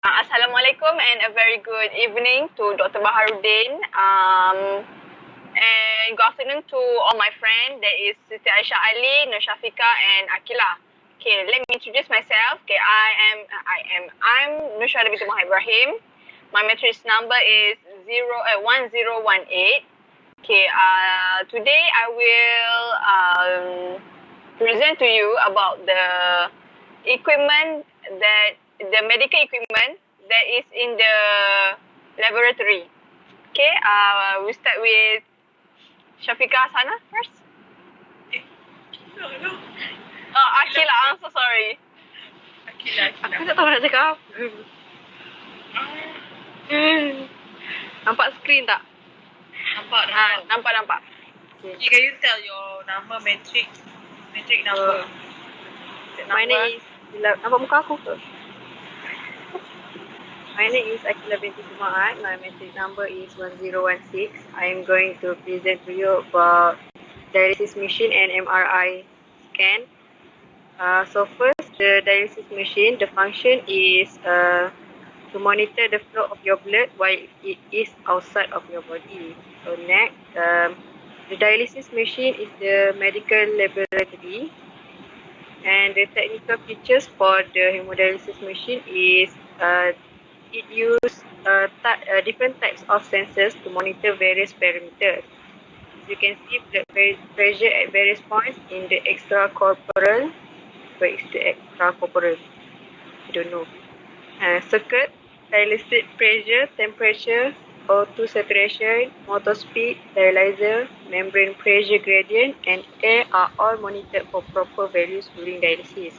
Assalamualaikum and a very good evening to Dr. Baharudin. And good afternoon to all my friends. That is Siti Aisyah Ali, Nur Shafika and Akila. Okay, let me introduce myself. Okay, I'm Nushara binti Muhammad Ibrahim. My matrix number is 1018. Okay, today I will present to you about the equipment the medical equipment that is in the laboratory. Okay, we start with Shafika Hasana first. No. Akila, I'm so sorry. Akila. Aku tak tahu nak cakap apa. Nampak skrin tak? Nampak. Nampak. Okay, can you tell your nama matrix number? My name is nampak muka aku ke? My name is Akila binti Jumaat. My matrix number is 1016. I am going to present to you about dialysis machine and MRI scan. So first, the dialysis machine, the function is to monitor the flow of your blood while it is outside of your body. So next, the dialysis machine is the medical laboratory, and the technical features for the hemodialysis machine is it uses different types of sensors to monitor various parameters. You can see blood pressure at various points in the extracorporeal. Where is the extracorporeal? I don't know. Circuit, dialysis pressure, temperature, O2 saturation, motor speed, dialyzer, membrane pressure gradient, and air are all monitored for proper values during dialysis.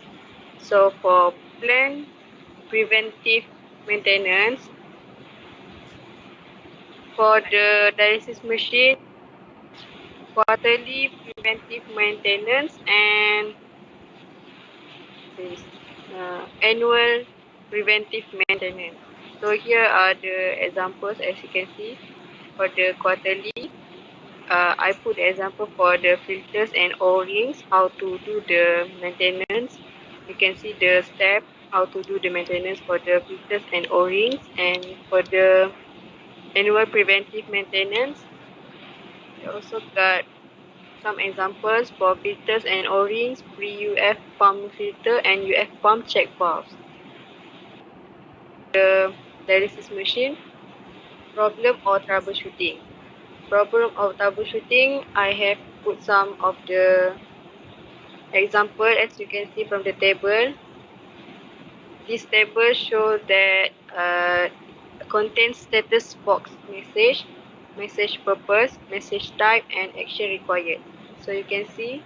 So for planned preventive maintenance, for the dialysis machine, quarterly preventive maintenance and annual preventive maintenance. So here are the examples. As you can see, for the quarterly, I put the example for the filters and O-rings, how to do the maintenance. You can see the step how to do the maintenance for the filters and O-rings, and for the annual preventive maintenance, we also got some examples for filters and O-rings, pre-UF pump filter and UF pump check valves. The dialysis machine, problem or troubleshooting. Problem of troubleshooting, I have put some of the example as you can see from the table. This table shows that contains status box message, message purpose, message type, and action required. So you can see,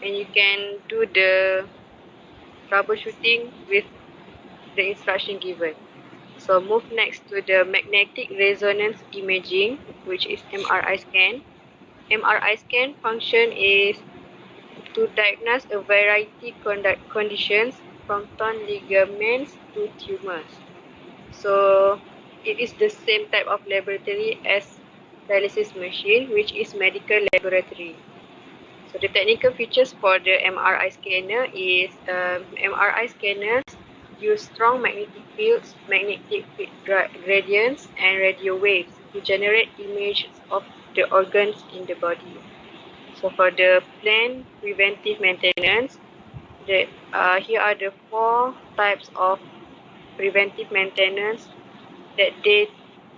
and you can do the troubleshooting with the instruction given. So move next to the magnetic resonance imaging, which is MRI scan. MRI scan function is to diagnose a variety conditions from torn ligaments to tumors. So it is the same type of laboratory as dialysis machine, which is medical laboratory. So the technical features for the MRI scanner is MRI scanners use strong magnetic fields, magnetic gradients, and radio waves to generate images of the organs in the body. So for the planned preventive maintenance, here are the 4 types of preventive maintenance that the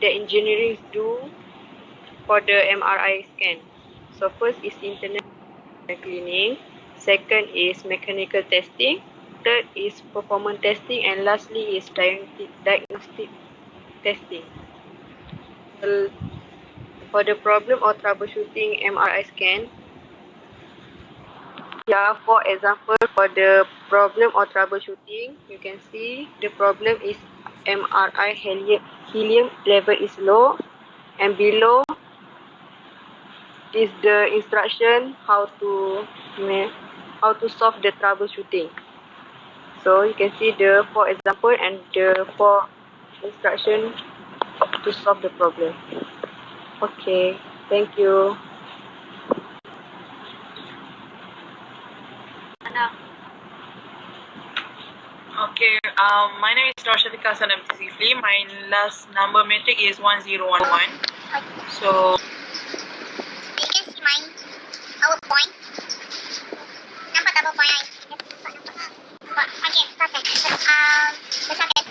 engineering do for the MRI scan. So first is internal cleaning, second is mechanical testing, third is performance testing, and lastly is diagnostic testing. For the problem or troubleshooting MRI scan, here are 4 examples for the problem or troubleshooting. You can see the problem is MRI helium level is low, and below is the instruction how to solve the troubleshooting. So you can see the 4 example and the 4 instruction to solve the problem. Okay, thank you. Okay, my name is Roshatika Sanam Zifli. My last number matrix is 1011. So, You can see my our point. Nampak tak PowerPoint I? Okay, perfect. Besar kan?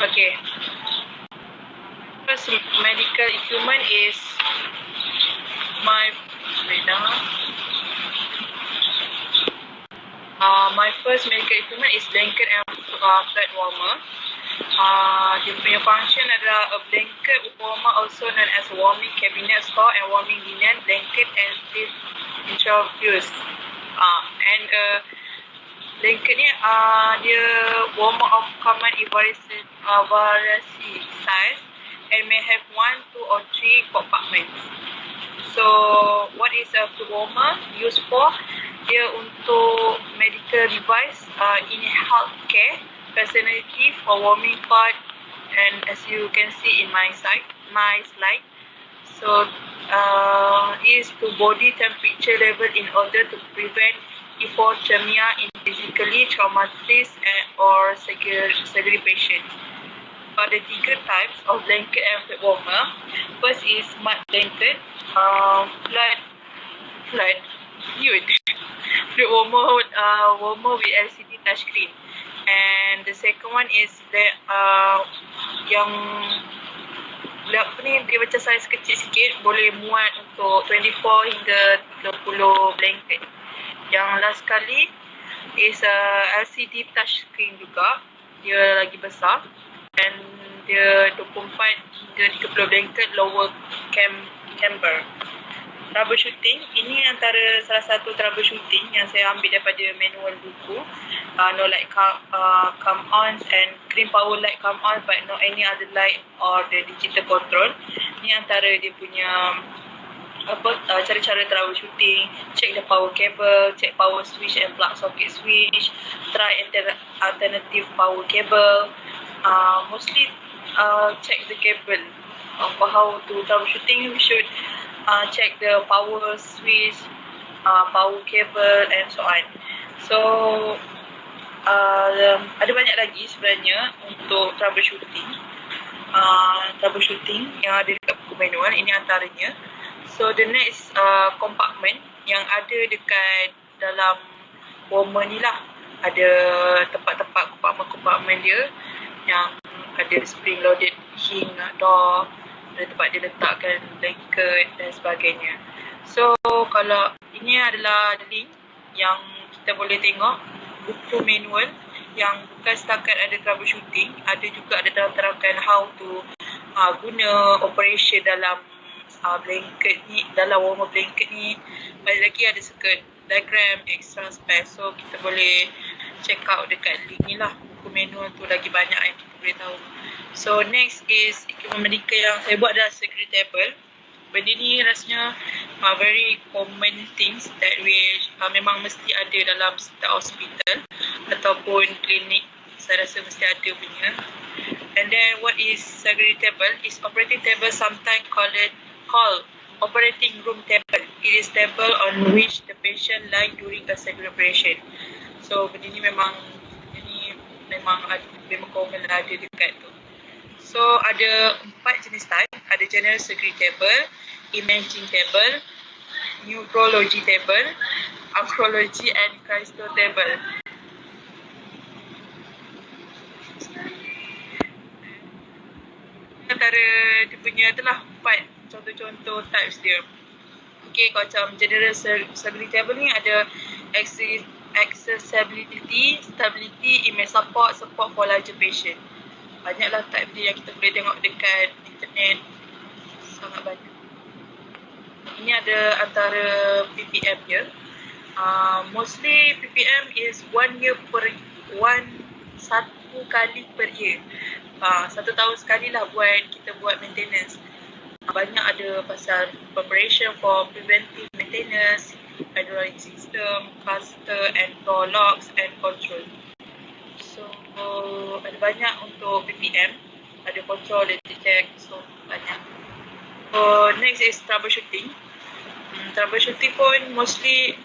okay. First medical equipment is my my first medical equipment is blanket and flat warmer. Dia punya function adalah a blanket warmer, also known as warming cabinet store and warming linen blanket and sleep intravenous. And blanket ni dia warmer of common variasi size and may have 1, 2 or 3 compartments. So what is a foot warmer used for? Dia untuk medical device in healthcare facility for warming part, and as you can see in my slide. So is to body temperature level in order to prevent hypothermia in physically traumatic or severe patients. Ada 3 types of blanket and flat warmer. First is mud blanket, flat warmer with LCD touchscreen. And the second one is that yang apa ni, dia macam saiz kecil sikit, boleh muat untuk 24 hingga 30 blanket. Yang last kali is LCD touchscreen juga, dia lagi besar and dia 24 hingga 30 blanket lower camber. Troubleshooting, ini antara salah satu troubleshooting yang saya ambil daripada manual buku. No light come on and green power light come on but no any other light or the digital control. Ini antara dia punya cara-cara troubleshooting. Check the power cable, check power switch and plug socket switch, try alternative power cable. Mostly check the cable. For how to troubleshooting, we should check the power switch, power cable and so on. So ada banyak lagi sebenarnya untuk troubleshooting yang ada dekat buku manual. Ini antaranya. So the next compartment yang ada dekat dalam warmer ni lah, ada tempat-tempat compartment dia yang ada spring loaded hing door, ada tempat dia letakkan blanket dan sebagainya. So kalau ini adalah link yang kita boleh tengok buku manual yang bukan setakat ada troubleshooting, ada juga ada terangkan how to guna operation dalam blanket ni, dalam warmer blanket ni. Banyak lagi ada circuit diagram, extra spec. So kita boleh check out dekat link ni lah. Buku manual tu lagi banyak yang kita boleh tahu. So next is equipment medical yang saya buat adalah security table. Benda ni rasanya very common things that we memang mesti ada dalam setiap hospital ataupun klinik. Saya rasa mesti ada punya. And then what is security table? Is operating table, sometimes called operating room table. It is table on which the patient lie during a surgical operation. So benda ni memang common ada dekat tu. So ada 4 jenis type. Ada general surgery table, imaging table, neurology table, oncology and crystal table. Antara dia punya itulah 4 contoh-contoh types dia. Okay, kalau macam general surgery table ni ada accessibility, stability, image support for larger patient. Banyaklah type dia yang kita boleh tengok dekat internet. Sangat banyak. Ini ada antara PPM dia. Mostly PPM is 1 kali per year. 1 tahun sekali lah kita buat maintenance. Banyak ada pasal preparation for preventive maintenance, hydraulic system, caster and door locks and control. So ada banyak untuk PPM, ada control, ada check, so banyak. Next is troubleshooting. Troubleshooting pun mostly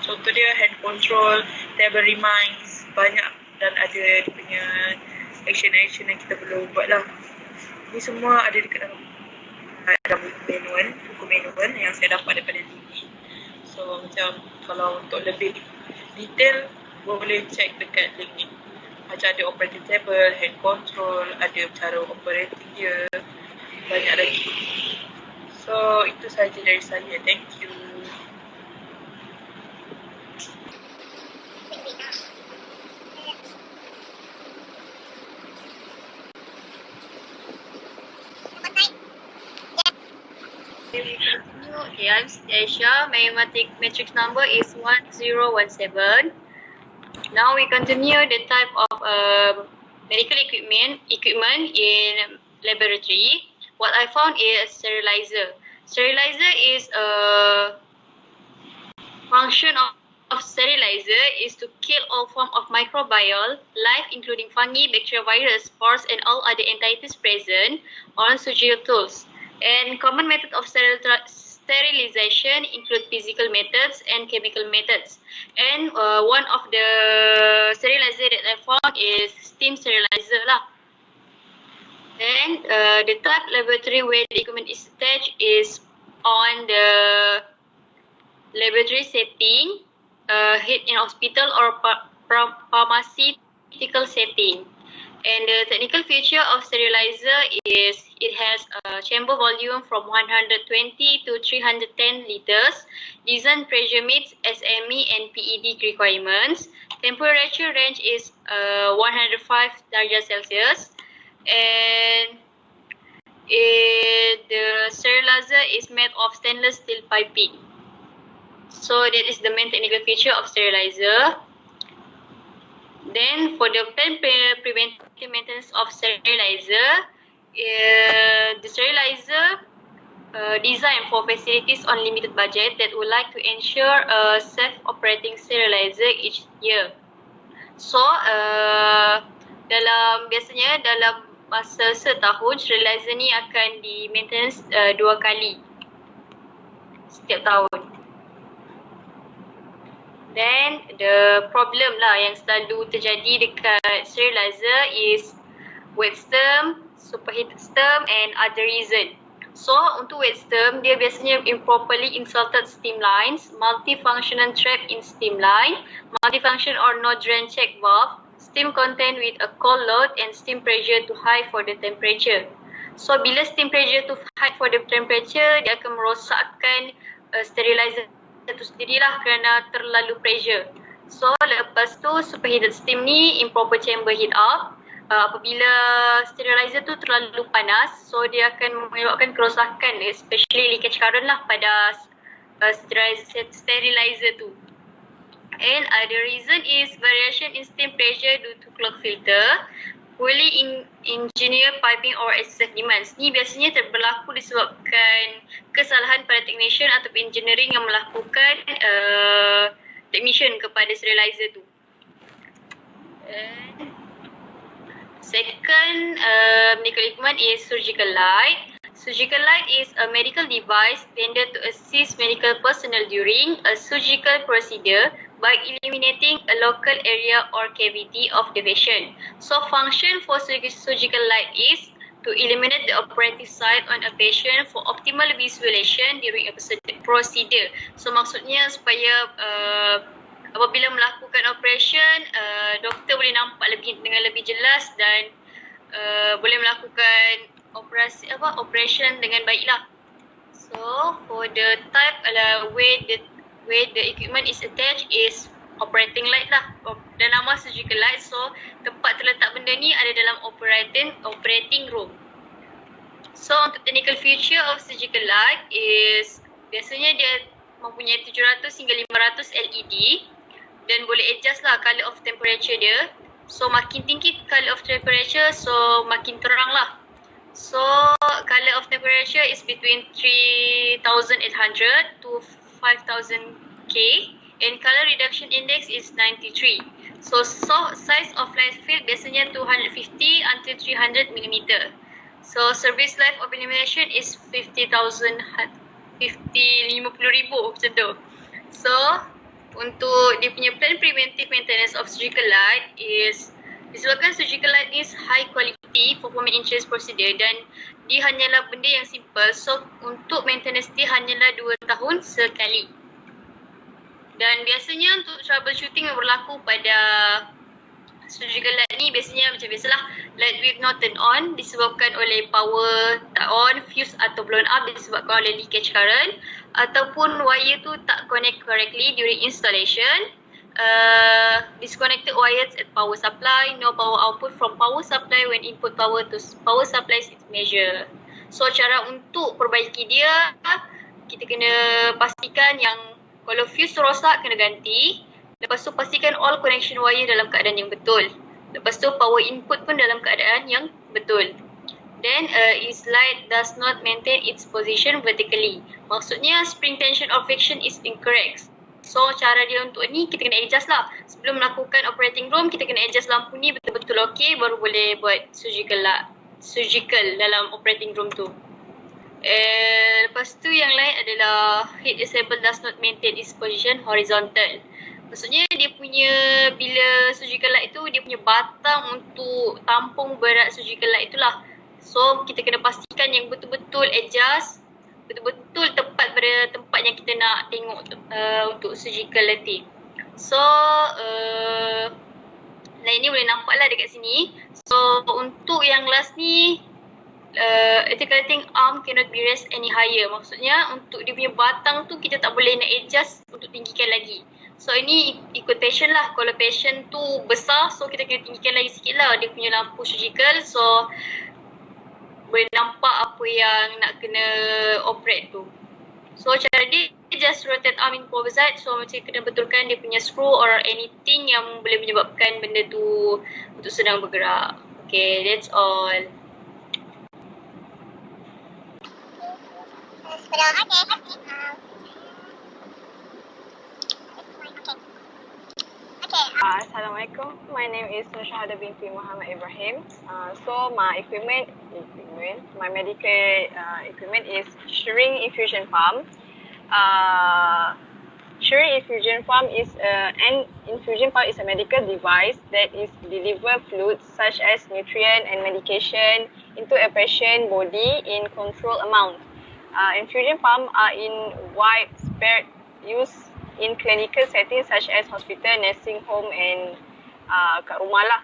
contoh dia hand control, table reminds, banyak dan ada dia punya action-action yang kita perlu buat lah. Ini semua ada dekat dalam buku manual yang saya dapat daripada Lily. So macam kalau untuk lebih detail boleh check dekat link ni. Macam ada operating table, hand control, ada cara operating dia, banyak lagi. So itu saja dari saya. Thank you. Okay, I'm Asia. My matrix number is 1017. Now we continue the type of medical equipment in laboratory. What I found is sterilizer. Sterilizer is a function of sterilizer is to kill all form of microbial life, including fungi, bacteria, virus, spores, and all other entities present on surgical tools. And common method of sterilization include physical methods and chemical methods. And one of the sterilizer that I found is steam sterilizer lah. Then the type laboratory where the equipment is attached is on the laboratory setting, in hospital or pharmaceutical setting. And the technical feature of sterilizer is it has a chamber volume from 120 to 310 liters. Design pressure meets SME and PED requirements. Temperature range is 105 degrees Celsius. And the sterilizer is made of stainless steel piping. So that is the main technical feature of sterilizer. Then for the preventive maintenance of sterilizer, the sterilizer designed for facilities on limited budget that would like to ensure a safe operating sterilizer each year. So biasanya dalam masa setahun sterilizer ni akan di maintenance 2 kali setiap tahun. Then the problem lah yang selalu terjadi dekat sterilizer is wet stem, superheated stem and other reason. So untuk wet stem, dia biasanya improperly inserted steam lines, multifunctional trap in steam line, multifunction or no drain check valve, steam content with a cold load and steam pressure too high for the temperature. So bila steam pressure too high for the temperature, dia akan merosakkan sterilizer itu sendirilah kerana terlalu pressure. So lepas tu superheated steam ni improper chamber heat up. Apabila sterilizer tu terlalu panas, so dia akan menyebabkan kerosakan, especially leakage current lah pada sterilizer tu. And other reason is variation in steam pressure due to clog filter, poorly engineered piping or excessive demands. Ni biasanya berlaku disebabkan kesalahan pada technician atau engineering yang melakukan technician kepada sterilizer tu. Second medical equipment is surgical light. Surgical light is a medical device intended to assist medical personnel during a surgical procedure by illuminating a local area or cavity of the patient. So function for surgical light is to illuminate the operative site on a patient for optimal visualization during a procedure. So maksudnya supaya apabila melakukan operation, doktor boleh nampak dengan lebih jelas dan boleh melakukan operation dengan baiklah. So for the type where the equipment is attached is operating light lah. Dan nama surgical light, so tempat terletak benda ni ada dalam operating room. So untuk technical feature of surgical light is biasanya dia mempunyai 700 hingga 500 LED dan boleh adjust lah color of temperature dia. So makin tinggi color of temperature, so makin terang lah. So color of temperature is between 3800 to 5000 K and color reduction index is 93. So size of light field biasanya 250 until 300 mm. So service life of illumination is 50,000 50,000 macam tu. So, untuk dia punya plan preventive maintenance of surgical light is disebabkan surgical light is high quality performing insurance procedure dan dia hanyalah benda yang simple. So, untuk maintenance dia hanyalah 2 tahun sekali. Dan biasanya untuk troubleshooting yang berlaku pada surgical light ni biasanya macam biasalah, light will not turn on disebabkan oleh power tak on, fuse atau blown up disebabkan oleh leakage current, ataupun wire tu tak connect correctly during installation. Disconnected wires at power supply, no power output from power supply when input power to power supply is measured. So cara untuk perbaiki dia, kita kena pastikan yang kalau fuse rosak kena ganti. Lepas tu pastikan all connection wire dalam keadaan yang betul. Lepas tu power input pun dalam keadaan yang betul. Then its light does not maintain its position vertically. Maksudnya spring tension or friction is incorrect. So cara dia untuk ni kita kena adjust lah. Sebelum melakukan operating room kita kena adjust lampu ni betul-betul okey baru boleh buat surgical dalam operating room tu. Lepas tu yang lain adalah heat assemble does not maintain its position horizontal. Maksudnya dia punya bila surgical light tu dia punya batang untuk tampung berat surgical light itulah. So kita kena pastikan yang betul-betul adjust, betul-betul tepat pada tempat yang kita nak tengok untuk surgical nanti. So lain ni boleh nampak lah dekat sini. So untuk yang last ni articulating arm cannot be raised any higher. Maksudnya untuk dia punya batang tu kita tak boleh nak adjust untuk tinggikan lagi. So ini ikut patient lah. Kalau patient tu besar, so kita kena tinggikan lagi sikit lah dia punya lampu surgical. So boleh nampak apa yang nak kena operate tu. So cara dia just rotate arm in forward. So macam kena betulkan dia punya screw or anything yang boleh menyebabkan benda tu untuk senang bergerak. Okay, that's all. Assalamualaikum. My name is Nur Syahada binti Muhammad Ibrahim. So my my medical equipment is Shring infusion pump. Shring infusion pump is an infusion pump is a medical device that is deliver fluids such as nutrient and medication into a patient body in controlled amount. Infusion pump are in widespread use in clinical settings such as hospital, nursing home and kat rumah lah.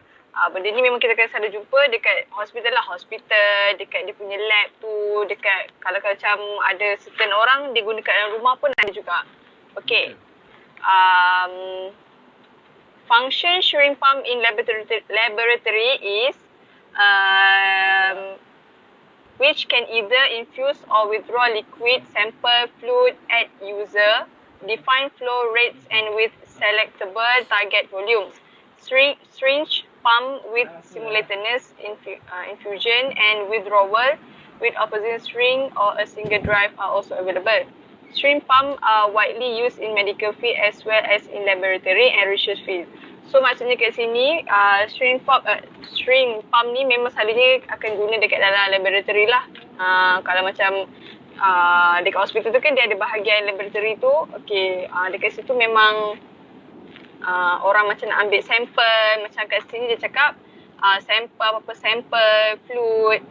Benda ni memang kita akan selalu jumpa dekat hospital lah. Hospital, dekat dia punya lab tu, dekat kalau macam ada certain orang dia guna kat dalam rumah pun ada juga. Okay. Function Shring pump in laboratory is which can either infuse or withdraw liquid sample fluid at user, define flow rates and with selectable target volumes. Syringe pump with simultaneous infusion and withdrawal with opposite syringe or a single drive are also available. Syringe pump are widely used in medical field as well as in laboratory and research field. So maksudnya kat sini syringe pump ni memang selalunya akan guna dekat dalam laboratory lah. Kalau macam dekat hospital tu kan dia ada bahagian laboratory tu. Okay, dekat situ memang orang macam nak ambil sampel. Macam kat sini dia cakap sampel fluid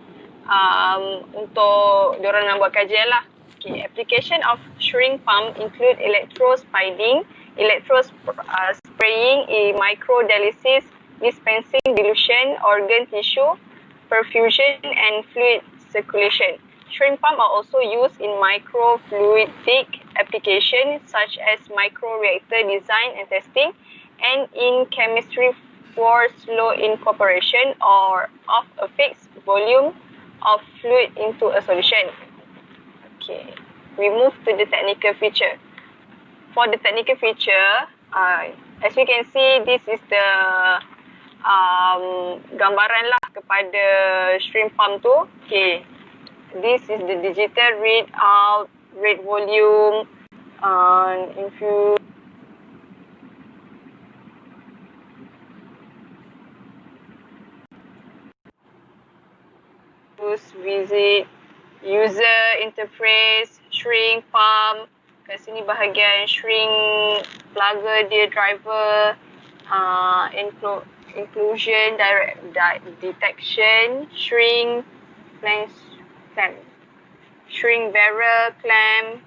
untuk diorang nak buat kajian lah. Okay, application of Shring pump include electrospiding, spraying, microdialysis, dispensing dilution, organ tissue, perfusion and fluid circulation. Shring pump are also used in microfluidic applications such as microreactor design and testing and in chemistry for slow incorporation or of a fixed volume of fluid into a solution. Okay, we move to the technical feature. For the technical feature, as you can see, this is the gambaran lah kepada Shring pump tu. Okay, this is the digital readout, rate volume, infuse. Visit, user interface, shrink pump, kat sini bahagian shrink plugger dia driver, inclusion, direct detection, shrink, clamp, shrink barrel, clamp,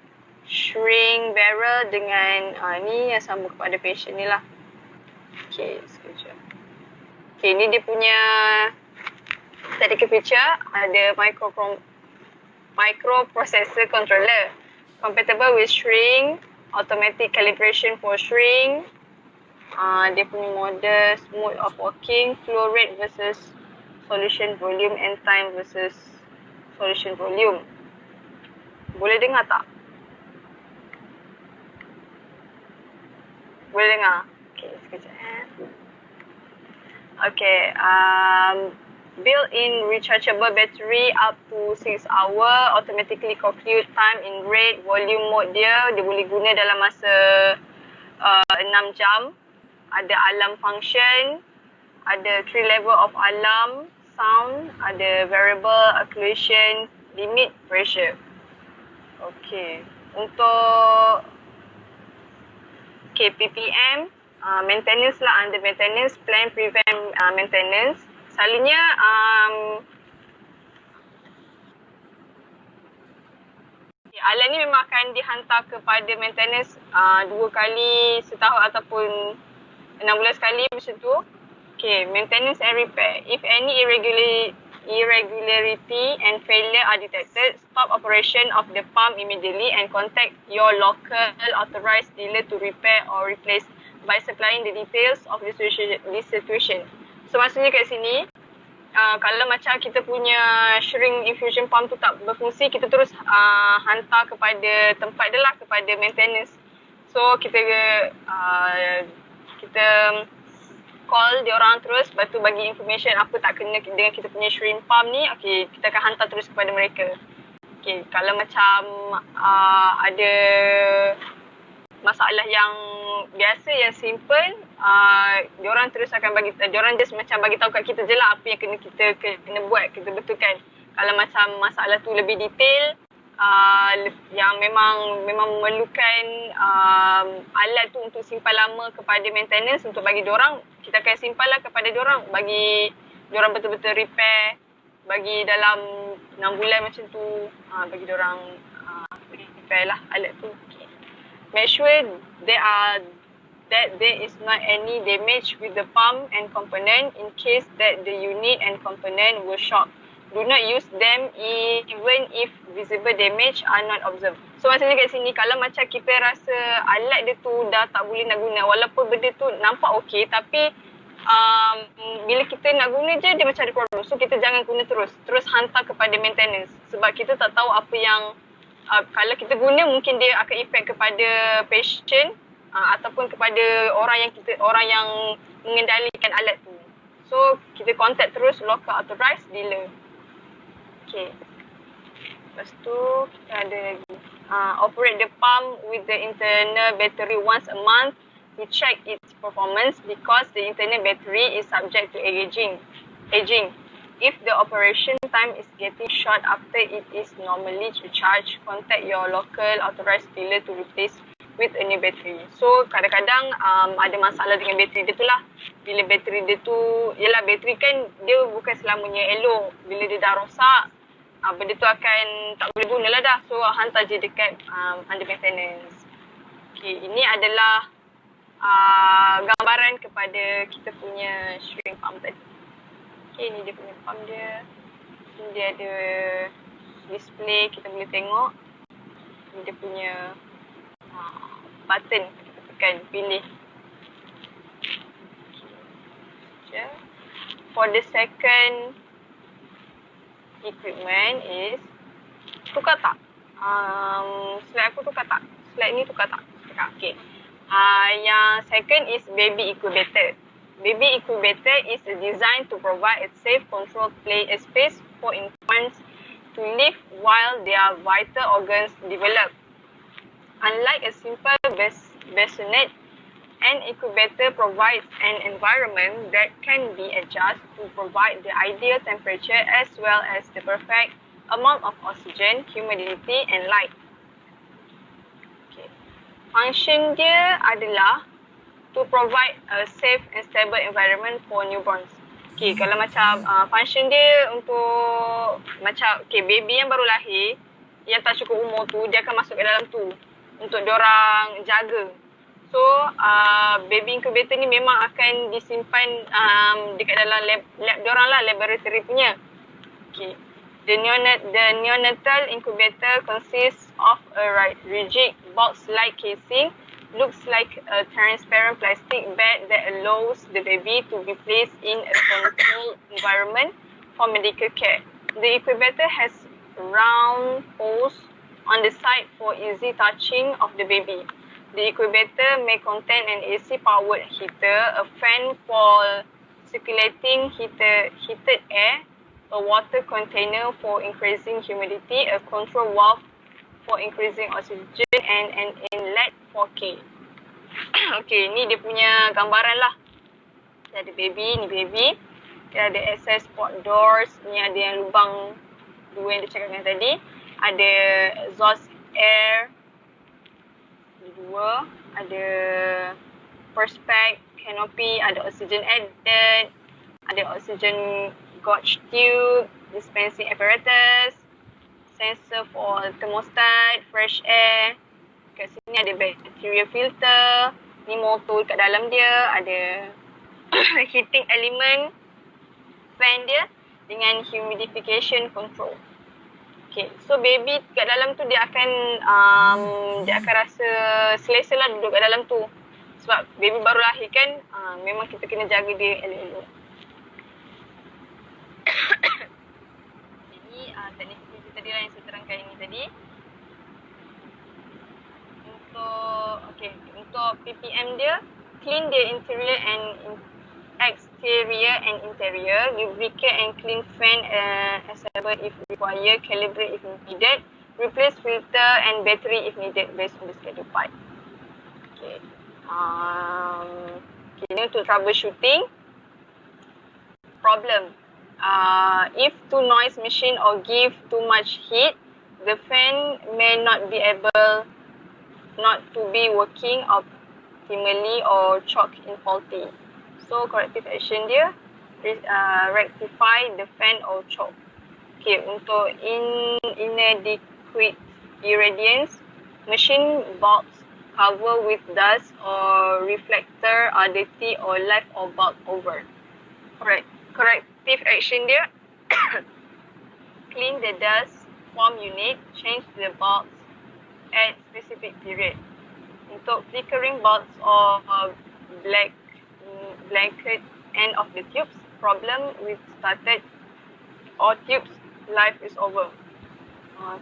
shrink barrel dengan ni yang sama kepada patient ni lah. Okay, sekejap. Okay, ni dia punya technical feature. Ada microprocessor controller, compatible with shrink, automatic calibration for shrink. Dia punya mode of working, flow rate versus solution volume, and time versus solution volume. Boleh dengar tak? Boleh dengar? Okay, sekejap. Okay, built-in rechargeable battery up to 6 hour, automatically compute time in rate, volume mode dia boleh guna dalam masa 6 jam. Ada alarm function, ada 3 level of alarm, sound, ada variable acceleration, limit pressure. Okay, untuk PPM, maintenance lah, under maintenance, plan, prevent, maintenance. Selalunya alat ni memang akan dihantar kepada maintenance 2 kali setahun ataupun 6 bulan sekali macam tu. Okay, maintenance and repair. If any irregularity and failure are detected, stop operation of the pump immediately and contact your local authorized dealer to repair or replace by supplying the details of this situation. So maksudnya kat sini, kalau macam kita punya shrink infusion pump tu tak berfungsi, kita terus hantar kepada tempat dia lah, kepada maintenance. So kita call dia orang terus, lepas tu bagi information apa tak kena dengan kita punya shrink pump ni. Okay, kita akan hantar terus kepada mereka. Okay, kalau macam ada masalah yang biasa, yang simple, diorang terus akan diorang just macam bagi tahu kat kita je lah apa yang kita kena buat, kita betulkan. Kalau macam masalah tu lebih detail, yang memang memerlukan alat tu untuk simpan lama kepada maintenance untuk bagi diorang, kita akan simpan lah kepada diorang, bagi diorang betul-betul repair, bagi dalam 6 bulan macam tu, bagi diorang repair lah alat tu. Okay. Make sure that there is not any damage with the pump and component. In case that the unit and component will short, do not use them even if visible damage are not observed. So maksudnya kat sini, kalau macam kita rasa alat dia tu dah tak boleh nak guna, walaupun benda tu nampak okey, tapi bila kita nak guna je, dia macam ada problem. So kita jangan guna terus hantar kepada maintenance. Sebab kita tak tahu apa yang, kalau kita guna mungkin dia akan efek kepada patient, ataupun kepada orang yang mengendalikan alat tu. So kita contact terus local authorized dealer. Okay. Lepas tu kita ada lagi. Operate the pump with the internal battery once a month to check its performance, because the internal battery is subject to aging. If the operation time is getting short after it is normally recharged, contact your local authorized dealer to replace with a new battery. So kadang-kadang ada masalah dengan bateri dia tu lah. Bila bateri dia tu, yelah bateri kan dia bukan selamanya elok. Bila dia dah rosak, benda tu akan tak boleh guna lah dah. So hantar je dekat under maintenance. Okay, ini adalah gambaran kepada kita punya shrink pump tadi. Okay, ni dia punya pump dia. Ni dia ada display, kita boleh tengok. Ni dia punya button, kita tekan pilih. Okay. For the second equipment is tukar tak? Slide aku tukar tak? Slide ni tukar tak? Tukar. Okay. Yang second is baby incubator. Baby incubator is designed to provide a safe, controlled play space for infants to live while their vital organs develop. Unlike a simple bassinet, an incubator provides an environment that can be adjusted to provide the ideal temperature as well as the perfect amount of oxygen, humidity, and light. function dia adalah to provide a safe and stable environment for newborns. Okay, kalau macam function dia untuk macam baby yang baru lahir yang tak cukup umur tu, dia akan masuk ke dalam tu untuk diorang jaga. So baby incubator ni memang akan disimpan dekat dalam lab diorang lah, laboratory punya. Okay. The neonatal incubator consists of a rigid box-like casing, looks like a transparent plastic bag that allows the baby to be placed in a controlled environment for medical care. The incubator has round holes on the side for easy touching of the baby. The incubator may contain an AC-powered heater, a fan for circulating heated air, a water container for increasing humidity, a control valve for increasing oxygen, and an inlet for K. Okay, ni dia punya gambaran lah. Dia ada baby, ni baby. Dia ada access port doors, ni ada yang lubang dua yang dia cakapkan tadi. Ada exhaust air, dua. Ada perspex, canopy, ada oxygen added, ada oxygen gauge tube, dispensing apparatus, sensor for thermostat, fresh air. Kat sini ada bacteria filter, ni motor kat dalam dia, ada heating element, fan dia dengan humidification control. Okay, so baby kat dalam tu dia akan rasa selesa lah duduk kat dalam tu. Sebab baby baru lahir kan, memang kita kena jaga dia elok-elok. Jadi teknik itu tadi lah yang saya terangkan ini tadi. Untuk PPM dia, clean the interior and exterior and interior, lubricate and clean fan assemble if required, calibrate if needed, replace filter and battery if needed based on the schedule part. Okay. Ini untuk troubleshooting. Problem. If too noise machine or give too much heat, the fan may not be able not to be working optimally or choke in faulty. So corrective action dia rectify the fan or choke. Okay, untuk inadequate irradiance, machine box cover with dust or reflector are dirty or left or bulb over. Alright. Corrective action dia clean the dust form unit, change the bulbs at specific period. Untuk flickering bulbs or blanket end of the tubes, problem with started or tubes, life is over.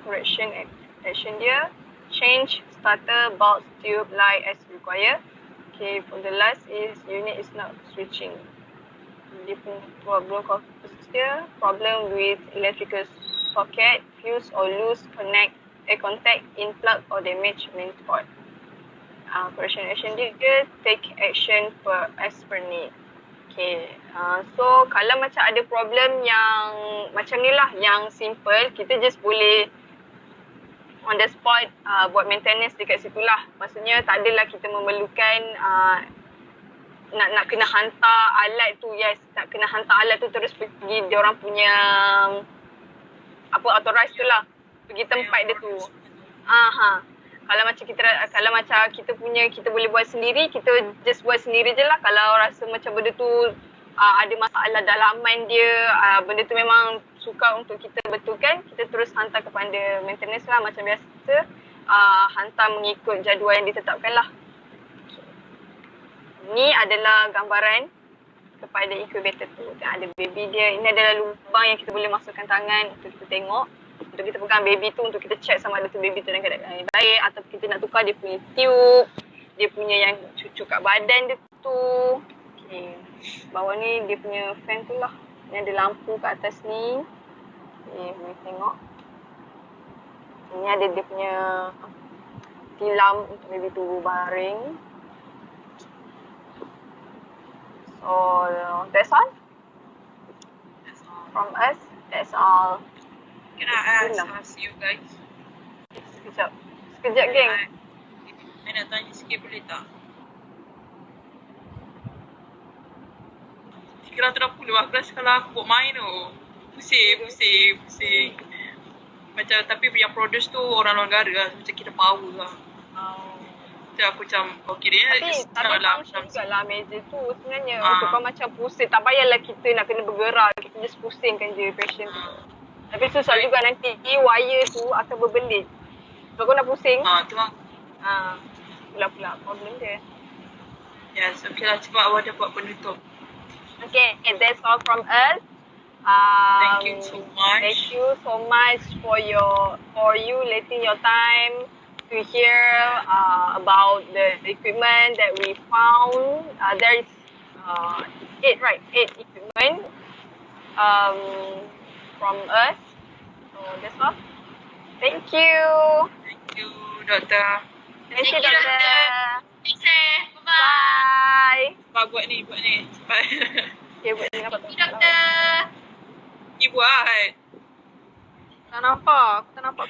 Correction action dia change starter bulbs tube light as required. Okay, for the last is unit is not switching. Different problem with electrical socket, fuse or loose contact in plug or damage main port. Correction action dia take action as per need. Okay, so kalau macam ada problem yang macam ni lah, yang simple, kita just boleh on the spot buat maintenance dekat situ lah. Maksudnya tak adalah kita memerlukan nak kena hantar alat tu, nak kena hantar alat tu terus pergi diorang punya authorized tu lah, pergi tempat dia tu. Kalau macam kita boleh buat sendiri, kita just buat sendiri je lah. Kalau rasa macam benda tu ada masalah dalaman dia, benda tu memang sukar untuk kita betulkan, kita terus hantar kepada maintenance lah macam biasa. Hantar mengikut jadual yang ditetapkan lah. Ni adalah gambaran kepada incubator tu. Ada baby dia. Ini adalah lubang yang kita boleh masukkan tangan untuk kita tengok. Untuk kita pegang baby tu, untuk kita check sama ada tu baby tu dalam keadaan yang baik, atau kita nak tukar dia punya tube, dia punya yang cucuk kat badan dia tu. Okay. Bawah ni dia punya fan tu lah. Ni ada lampu kat atas ni. Okay, boleh tengok. Ni ada dia punya tilam untuk baby tu baring. So that's all from us. That's all. Can I ask? I'll see you guys. Sekejap geng. I nak tanya sikit boleh tak? Fikiran tu dah puluh. Aku rasa kalau aku buat main tu. Pusing. Macam tapi yang produce tu orang luar negara lah. Macam kita power lah. Macam aku macam okay dia Tapi function juga lah meja tu sebenarnya untuk kau macam pusing. Tak payahlah kita nak kena bergerak. Kita just pusingkan je patient tu. Tapi susah juga nanti wire tu akan berbelit. Kalau kau nak pusing. Tu lah. Pula problem dia. Yes, okay lah. Cepat awak dapat penutup. Okay, that's all from us. Thank you so much. Thank you so much for you letting your time to hear about the equipment that we found. There is 8 equipment from us. So that's all. Thank you. Thank you, Doktor. Thank you, Doctor. Thanks, bye-bye. Bye. Cepat buat ni. Cepat. Okay, buat ni nampak. Thank you, Doktor. Pergi buat. Tak nampak. Aku tak nampak